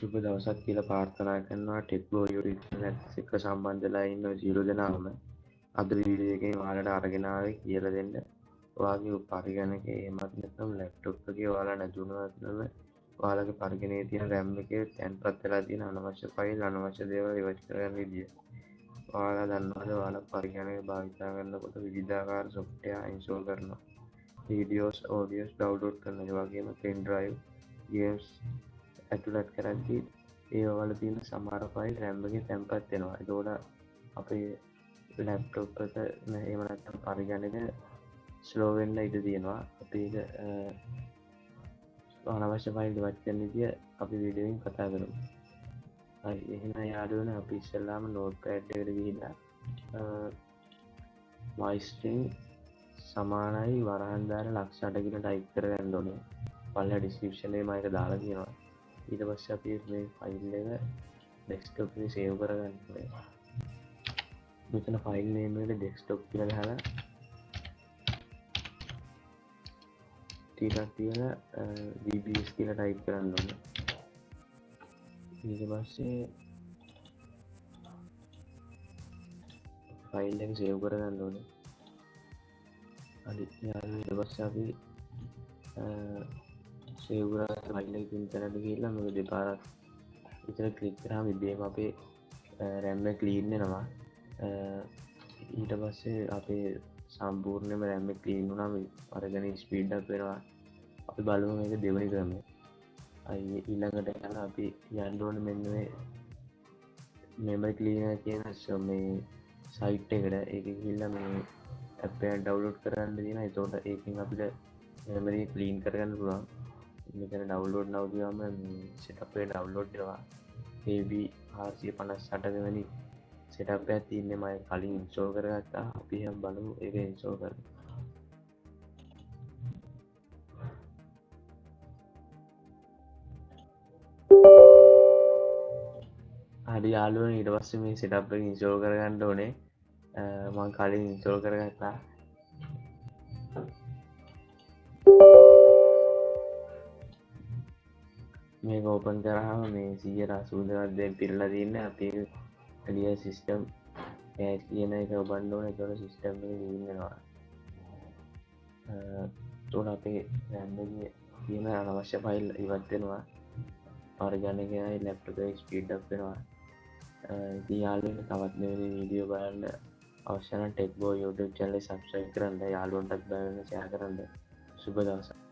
සුබ දවසක් කියලා ප්‍රාර්ථනා කරනවා ටෙක්නෝ යුරිත් එක්ක සම්බන්ධලා ඉන්න සියලු දෙනාම අද වීඩියෝ එකෙන් ඔයාලට අරගෙන ආවේ කියලා දෙන්න. ඔයාගේ පරිගණකයේ එහෙමත් නැත්නම් ලැප්ටොප් එකේ ඔයාලා නැතුණත් නම් ඔයාලගේ පරිගණකයේ තියෙන RAM එකේ තැන්පත් වෙලා තියෙන අනවශ්‍ය ෆයිල් අනවශ්‍ය දේවල් ඉවත් කරගන්න විදිය. ඔයාලා දන්නවද ඔයාලා පරිගණකය භාවිත කරනකොට විවිධාකාර software install කරනවා. videos audios download කරනවා. ඒ වගේම pen drive games ඇතුළත් කරද්දී ඒ වල තියෙන සමහර ෆයිල් RAM එකේ තැන්පත් වෙනවා. ඒකෝට අපේ ලැප්ටොප් එක එහෙම නැත්නම් පරිගණක ස්ලෝ වෙන්න ඉඩ තියෙනවා. අපි ඒක අනවශ්‍ය ෆයිල් ඉවත් කරන විදිය අපි වීඩියෝ එකෙන් කතා කරමු. හරි එහෙනම් යාළුවනේ අපි ඉස්සෙල්ලාම notepad එකට ගිහිල්ලා mystring සමානයි වරහන් දාන ලක්ෂ 8 කියලා ටයිප් කරගන්න ඕනේ. පල්ලා ඩිස්ක්‍රිප්ෂන් එකේ මම ඒක දාලා තියෙනවා. ඊට පස්සේ අපි මේ ෆයිල් එක ඩෙස්ක්ටොප් එකේ සේව් කරගන්න ඕනේ. මෙතන ෆයිල් නේම් එකට ඩෙස්ක්ටොප් කියලා ගහලා ටිකක් තියලා dbs කියලා ටයිප් කරන්න ඕනේ. ඊට පස්සේ ෆයිල් එක සේව් කරගන්න ඕනේ. හරි ඊට පස්සේ අපි සේව් කරලා ෆයිල් එක පින් කරලා ගිහලා මේක දෙපාරක් විතර ක්ලික් කරාම ඉබේම අපේ RAM එක ක්ලීන් වෙනවා. ඊට පස්සේ අපේ සම්පූර්ණයෙන්ම RAM එක ක්ලීන් වුණාම පරිගණක ස්පීඩ් අප් වෙනවා. අපි බලමු මේක දෙවෙනි ක්‍රමය. ඊළඟට යන අපි යන්න ඕනේ මෙන්න මේ memory cleaner කියන මේ සයිට් එකට. ඒකේ ගිහිල්ලා මේ app එක download කරගන්න තියෙනවා. ඒතකොට ඒකෙන් අපිට memory clean කරගන්න පුළුවන්. මෙතන download now කියවම මේ setup එක download වෙනවා. AB 458 වෙනි setup එකක් තියෙන්නේ මම කලින් install කරගත්තා. අපි එහෙනම් බලමු ඒක install කරන්න. හරි යාළුවනේ ඊට පස්සේ මේ setup එක install කරගන්න ඕනේ. මම කලින් install කරගත්තා. මේක ඕපන් කරාම මේ 182ක් දැන් පිරලා තියෙන්නේ. අපි clear system cache කියන එක ඔබන්න ඕනේ. ඒතකොට system එක clean වෙනවා. ඒතකොට අපේ RAM එකේ තියෙන අනවශ්‍ය ෆයිල් ඉවත් වෙනවා. පරිගණකයයි ලැප්ටොප් එකේ ස්පීඩ් අප් වෙනවා. ඉතින් යාළුවනේ තවත් මේ වීඩියෝ බලන්න අවශ්‍ය නම් ටෙක්බෝ YouTube channel එක subscribe කරන්න. යාළුවන්ටත් බලන්න share කරන්න. සුබ දවසක්.